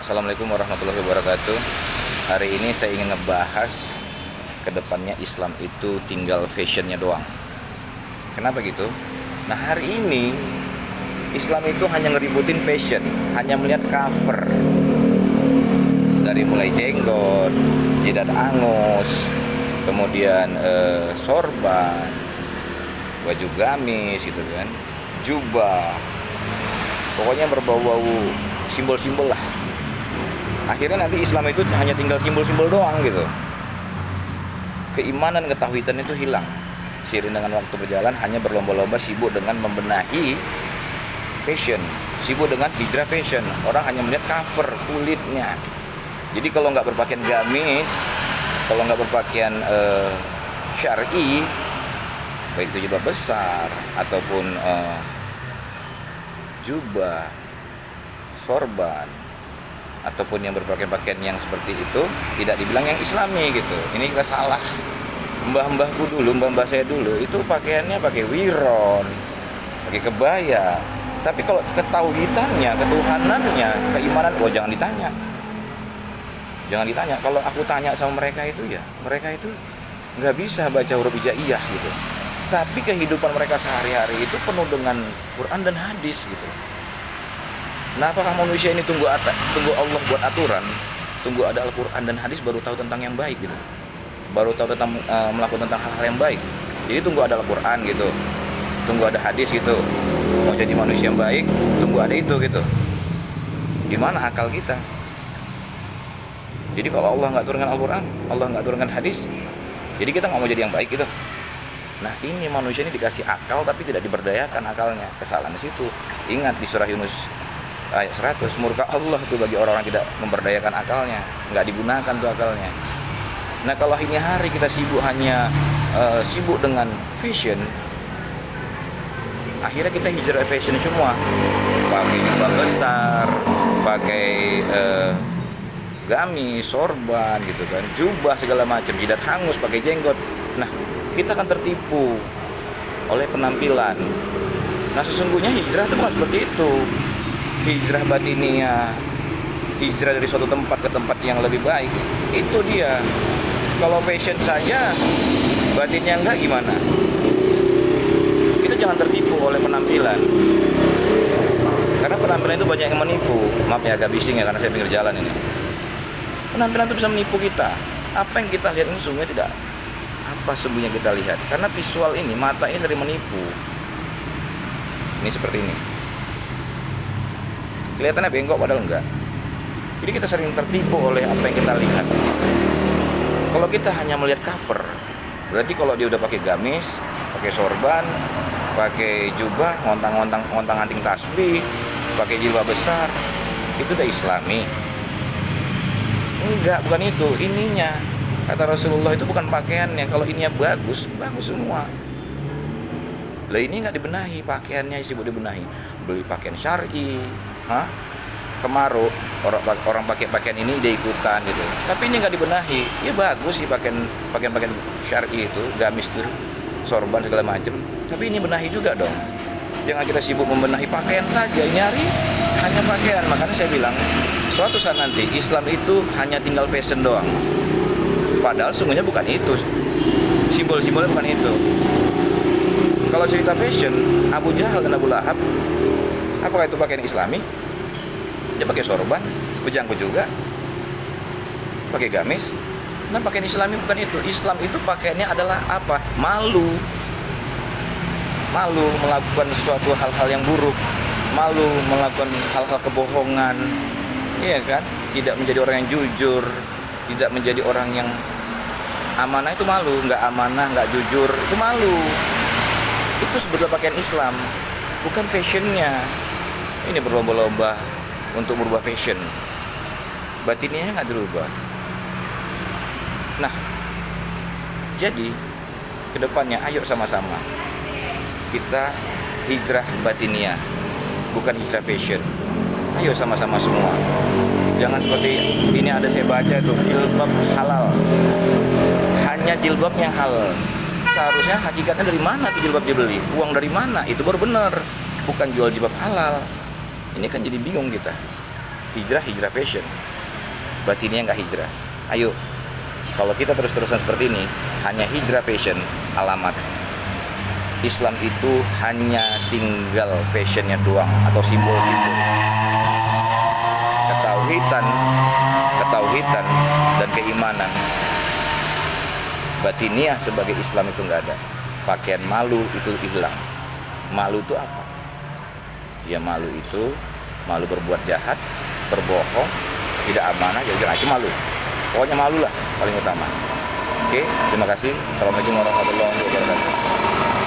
Assalamualaikum warahmatullahi wabarakatuh. Hari ini saya ingin ngebahas kedepannya Islam itu tinggal fashionnya doang. Kenapa gitu? Nah, hari ini Islam itu hanya ngeributin fashion, hanya melihat cover. Dari mulai jenggot, jidat angus, kemudian sorban, baju gamis gitu kan, jubah. Pokoknya berbau-bau simbol-simbol lah. Akhirnya nanti Islam itu hanya tinggal simbol-simbol doang gitu. Keimanan, ketauhidan itu hilang. Seiring dengan waktu berjalan hanya berlomba-lomba sibuk dengan membenahi fashion, sibuk dengan hijrah fashion. Orang hanya melihat cover kulitnya. Jadi kalau nggak berpakaian gamis, kalau nggak berpakaian syar'i, baik itu jubah besar ataupun jubah, sorban, ataupun yang berpakaian-pakaian yang seperti itu tidak dibilang yang Islami gitu. Ini kita salah. Mbah-mbahku dulu, mbah-mbah saya dulu itu pakaiannya pakai wiron, pakai kebaya. Tapi kalau ketauhidannya, ketuhanannya, keimanan, jangan ditanya. Jangan ditanya. Kalau aku tanya sama mereka itu ya, mereka itu nggak bisa baca huruf hijaiyah gitu. Tapi kehidupan mereka sehari-hari itu penuh dengan Quran dan hadis gitu. Nah, apakah manusia ini tunggu Allah buat aturan, tunggu ada Al-Quran dan hadis baru tahu tentang yang baik gitu, baru tahu tentang melakukan tentang hal-hal yang baik. Jadi tunggu ada Al-Quran gitu, tunggu ada hadis gitu, mau jadi manusia yang baik tunggu ada itu gitu. Di mana akal kita? Jadi kalau Allah nggak turunkan Al-Quran, Allah nggak turunkan hadis, jadi kita nggak mau jadi yang baik gitu. Nah, ini manusia ini dikasih akal tapi tidak diberdayakan akalnya. Kesalahan di situ. Ingat di surah Yunus ayat 100, murka Allah tuh bagi orang-orang tidak memberdayakan akalnya, nggak digunakan tuh akalnya. Nah, kalau ini hari kita sibuk dengan fashion, akhirnya kita hijrah fashion semua, pakai jubah besar, pakai gamis, sorban gitu kan, jubah segala macam, jidat hangus, pakai jenggot. Nah, kita akan tertipu oleh penampilan. Nah, sesungguhnya hijrah itu bukan seperti itu. Hijrah batiniah, hijrah dari suatu tempat ke tempat yang lebih baik, itu dia. Kalau fashion saja batinnya enggak, gimana? Kita jangan tertipu oleh penampilan, karena penampilan itu banyak yang menipu. Maaf ya, agak bising ya karena saya pinggir jalan ini. Penampilan itu bisa menipu kita. Apa yang kita lihat ini sungguhnya tidak apa sesungguhnya kita lihat, karena visual ini, mata ini sering menipu. Ini seperti ini, kelihatannya bengkok padahal enggak. Jadi kita sering tertipu oleh apa yang kita lihat. Kalau kita hanya melihat cover, berarti kalau dia udah pakai gamis, pakai sorban, pakai jubah, ngontang-ngontang tasbih, pakai jilbab besar, itu udah Islami. Enggak, bukan itu. Ininya, kata Rasulullah, itu bukan pakaiannya. Kalau ininya bagus, bagus semua. Lah ini nggak dibenahi, pakaiannya sibuk dibenahi. Beli pakaian syar'i, Kemaruk, orang pakai pakaian ini dia ikutan gitu. Tapi ini nggak dibenahi. Ya bagus sih pakaian syar'i itu, gamis tuh, sorban segala macam. Tapi ini benahi juga dong. Jangan kita sibuk membenahi pakaian saja. Ini hari hanya pakaian. Makanya saya bilang, suatu saat nanti Islam itu hanya tinggal fashion doang. Padahal sungguhnya bukan itu. Simbol-simbolnya bukan itu. Kalau cerita fashion, Abu Jahal dan Abu Lahab, apakah itu pakaian Islami? Dia pakai sorban, bejangku juga, pakai gamis. Nah, pakaian Islami bukan itu. Islam itu pakaiannya adalah apa? Malu melakukan suatu hal-hal yang buruk, malu melakukan hal-hal kebohongan, iya kan? Tidak menjadi orang yang jujur, tidak menjadi orang yang amanah, itu malu. Nggak amanah, nggak jujur, itu malu. Itu sebetulnya pakaian Islam, bukan fashionnya. Ini berlomba-lomba untuk merubah fashion, batinnya nggak dirubah. Nah, jadi kedepannya ayo sama-sama kita hijrah batiniah, bukan hijrah fashion. Ayo sama-sama semua. Jangan seperti ini, ada saya baca itu jilbab halal, hanya jilbab yang halal. Seharusnya hakikatnya dari mana tuh jilbab dibeli, uang dari mana, itu baru benar. Bukan jual jilbab halal. Ini kan jadi bingung kita. hijrah fashion. Berarti ini nggak hijrah. Ayo, kalau kita terus-terusan seperti ini, hanya hijrah fashion, alamat Islam itu hanya tinggal fashionnya doang atau simbol-simbol. Ketauhidan dan keimanan. Batiniah sebagai Islam itu nggak ada. Pakaian malu itu hilang. Malu itu apa? Ya malu itu malu berbuat jahat, berbohong, tidak amanah, jadi itu malu. Pokoknya malu lah paling utama. Oke, terima kasih. Assalamualaikum warahmatullahi wabarakatuh.